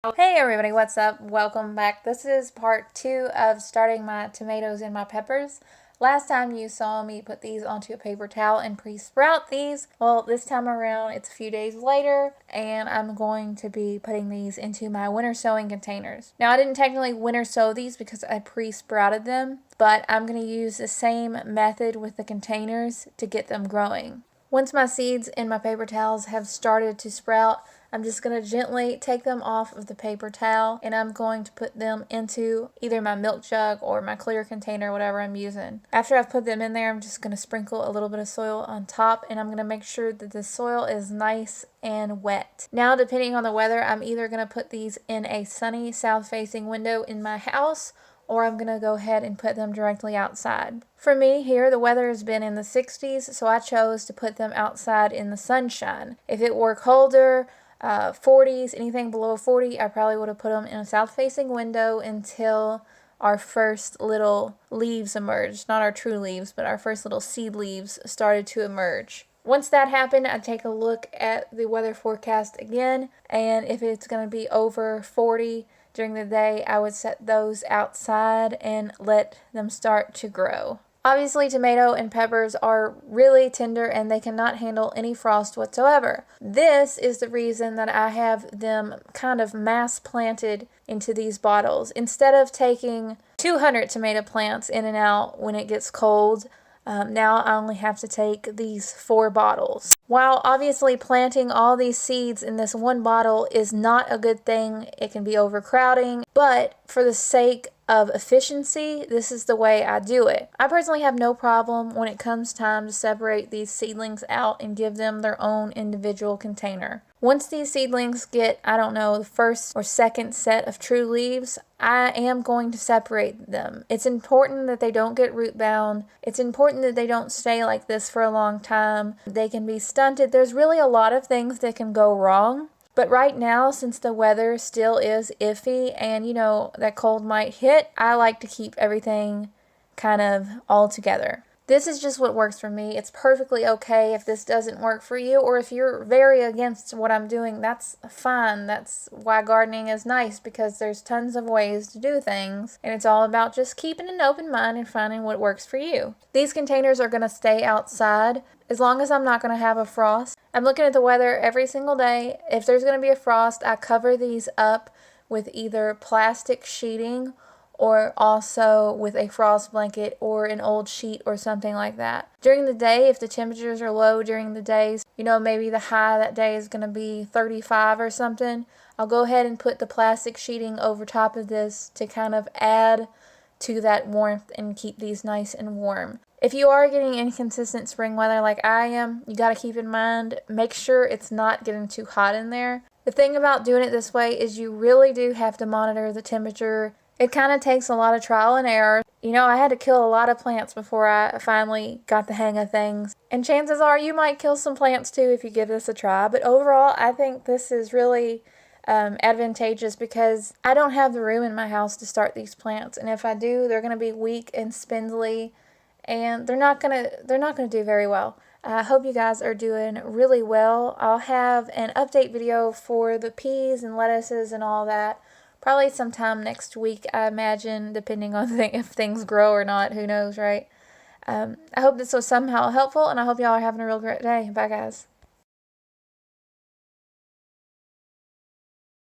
Hey everybody, what's up? Welcome back. This is part 2 of starting my tomatoes and my peppers. Last time you saw me put these onto a paper towel and pre-sprout these. Well, this time around it's a few days later and I'm going to be putting these into my winter sowing containers. Now I didn't technically winter sow these because I pre-sprouted them, but I'm going to use the same method with the containers to get them growing. Once my seeds in my paper towels have started to sprout, I'm just going to gently take them off of the paper towel and I'm going to put them into either my milk jug or my clear container, whatever I'm using. After I've put them in there, I'm just going to sprinkle a little bit of soil on top and I'm going to make sure that the soil is nice and wet. Now, depending on the weather, I'm either going to put these in a sunny south-facing window in my house, or I'm going to go ahead and put them directly outside. For me here, the weather has been in the 60s, so I chose to put them outside in the sunshine. If it were colder, 40s, anything below 40, I probably would have put them in a south-facing window until our first little leaves emerged. Not our true leaves, but our first little seed leaves started to emerge. Once that happened, I'd take a look at the weather forecast again, and if it's going to be over 40 during the day, I would set those outside and let them start to grow. Obviously, tomato and peppers are really tender and they cannot handle any frost whatsoever. This is the reason that I have them kind of mass planted into these bottles. Instead of taking 200 tomato plants in and out when it gets cold, now I only have to take these 4 bottles. While obviously planting all these seeds in this one bottle is not a good thing, it can be overcrowding, but for the sake of efficiency, this is the way I do it. I personally have no problem when it comes time to separate these seedlings out and give them their own individual container. Once these seedlings get, I don't know, the first or second set of true leaves, I am going to separate them. It's important that they don't get root bound. It's important that they don't stay like this for a long time. They can be stunted. There's really a lot of things that can go wrong. But right now, since the weather still is iffy and, that cold might hit, I like to keep everything kind of all together. This is just what works for me. It's perfectly okay if this doesn't work for you, or if you're very against what I'm doing, that's fine. That's why gardening is nice, because there's tons of ways to do things, and it's all about just keeping an open mind and finding what works for you. These containers are going to stay outside as long as I'm not going to have a frost. I'm looking at the weather every single day. If there's going to be a frost, I cover these up with either plastic sheeting or also with a frost blanket or an old sheet or something like that. During the day, if the temperatures are low during the days, maybe the high that day is going to be 35 or something, I'll go ahead and put the plastic sheeting over top of this to kind of add to that warmth and keep these nice and warm. If you are getting inconsistent spring weather like I am, you got to keep in mind, make sure it's not getting too hot in there. The thing about doing it this way is you really do have to monitor the temperature. It kind of takes a lot of trial and error. I had to kill a lot of plants before I finally got the hang of things. And chances are you might kill some plants too if you give this a try. But overall, I think this is really advantageous because I don't have the room in my house to start these plants. And if I do, they're going to be weak and spindly, and they're not gonna do very well. I hope you guys are doing really well. I'll have an update video for the peas and lettuces and all that probably sometime next week, I imagine, depending on if things grow or not. Who knows, right? I hope this was somehow helpful, and I hope y'all are having a real great day. Bye, guys.